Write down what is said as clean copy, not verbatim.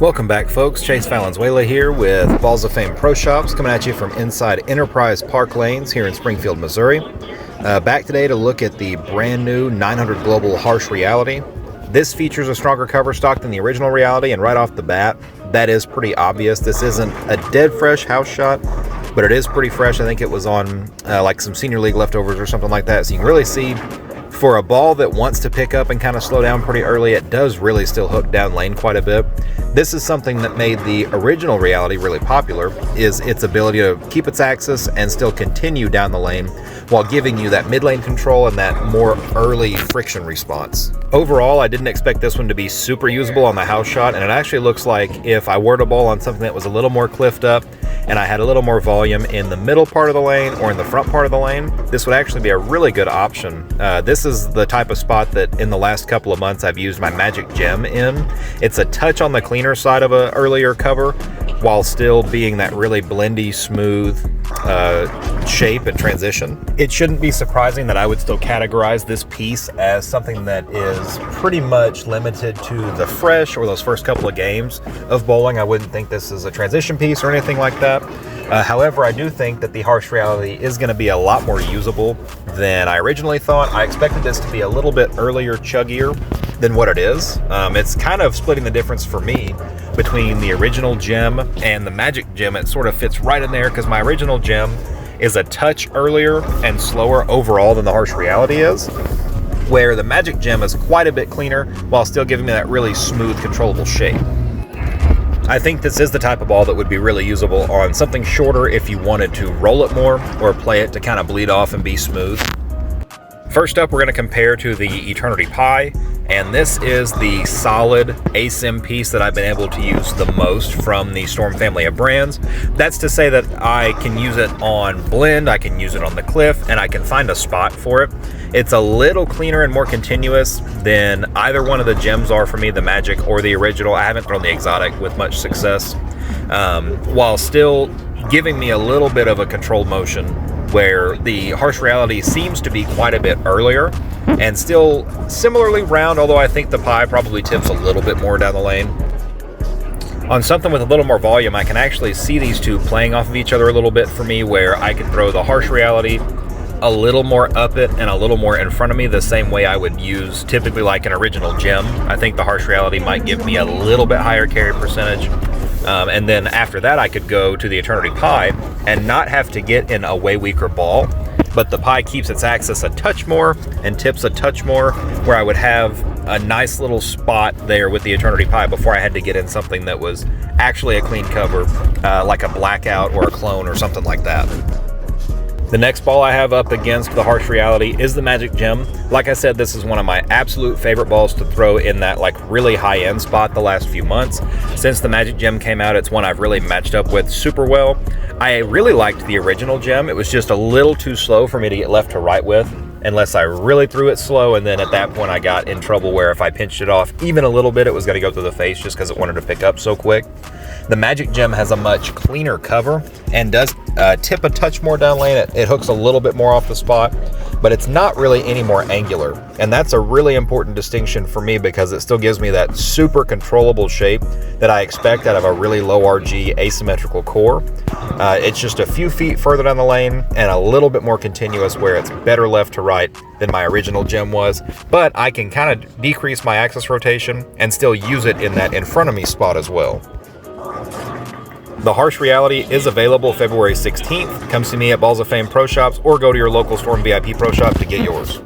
Welcome back, folks. Chase Valenzuela here with Balls of Fame Pro Shops, coming at you from inside Enterprise Park Lanes here in Springfield, Missouri. Back today to look at the brand new 900 Global Harsh Reality. This features a stronger cover stock than the original Reality, and right off the bat, that is pretty obvious. This isn't a dead fresh house shot, but it is pretty fresh. I think it was on like some Senior League leftovers or something like that, so you can really see for a ball that wants to pick up and kind of slow down pretty early, it does really still hook down lane quite a bit. This is something that made the original Reality really popular, is its ability to keep its axis and still continue down the lane while giving you that mid lane control and that more early friction response. Overall, I didn't expect this one to be super usable on the house shot, and it actually looks like if I were to bowl on something that was a little more cliffed up and I had a little more volume in the middle part of the lane or in the front part of the lane, this would actually be a really good option. This is the type of spot that in the last couple of months I've used my Magic Gem in. It's a touch on the cleaner side of an earlier cover while still being that really blendy, smooth shape and transition. It shouldn't be surprising that I would still categorize this piece as something that is pretty much limited to the fresh or those first couple of games of bowling. I wouldn't think this is a transition piece or anything like that. However, I do think that the Harsh Reality is going to be a lot more usable than I originally thought. I expected this to be a little bit earlier, chuggier than what it is. It's kind of splitting the difference for me between the original Gem and the Magic Gem. It sort of fits right in there because my original Gem is a touch earlier and slower overall than the Harsh Reality is, where the Magic Gem is quite a bit cleaner while still giving me that really smooth, controllable shape. I think this is the type of ball that would be really usable on something shorter if you wanted to roll it more or play it to kind of bleed off and be smooth. First up, we're going to compare to the Eternity Pi, and this is the solid ASIM piece that I've been able to use the most from the Storm family of brands. That's to say that I can use it on blend, I can use it on the cliff, and I can find a spot for it. It's a little cleaner and more continuous than either one of the Gems are for me, the Magic or the original. I haven't thrown the Exotic with much success, while still giving me a little bit of a controlled motion, where the Harsh Reality seems to be quite a bit earlier and still similarly round, although I think the Pi probably tips a little bit more down the lane. On something with a little more volume, I can actually see these two playing off of each other a little bit for me, where I can throw the Harsh Reality a little more up it and a little more in front of me, the same way I would use typically like an original Gem. I think the Harsh Reality might give me a little bit higher carry percentage. And then after that, I could go to the Eternity Pi and not have to get in a way weaker ball, but the Pi keeps its axis a touch more and tips a touch more, where I would have a nice little spot there with the Eternity Pi before I had to get in something that was actually a clean cover, like a Blackout or a Clone or something like that. The next ball I have up against the Harsh Reality is the Magic Gem. Like I said, this is one of my absolute favorite balls to throw in that like really high-end spot the last few months. Since the Magic Gem came out, it's one I've really matched up with super well. I really liked the original Gem. It was just a little too slow for me to get left to right with, unless I really threw it slow, and then at that point I got in trouble where if I pinched it off even a little bit, it was going to go through the face just because it wanted to pick up so quick. The Magic Gem has a much cleaner cover and does tip a touch more down lane. It hooks a little bit more off the spot, but it's not really any more angular. And that's a really important distinction for me because it still gives me that super controllable shape that I expect out of a really low RG asymmetrical core. It's just a few feet further down the lane and a little bit more continuous, where it's better left to right than my original Gem was, but I can kind of decrease my axis rotation and still use it in that in front of me spot as well. The Harsh Reality is available February 16th. Come see me at Balls of Fame Pro Shops or go to your local Storm VIP Pro Shop to get yours.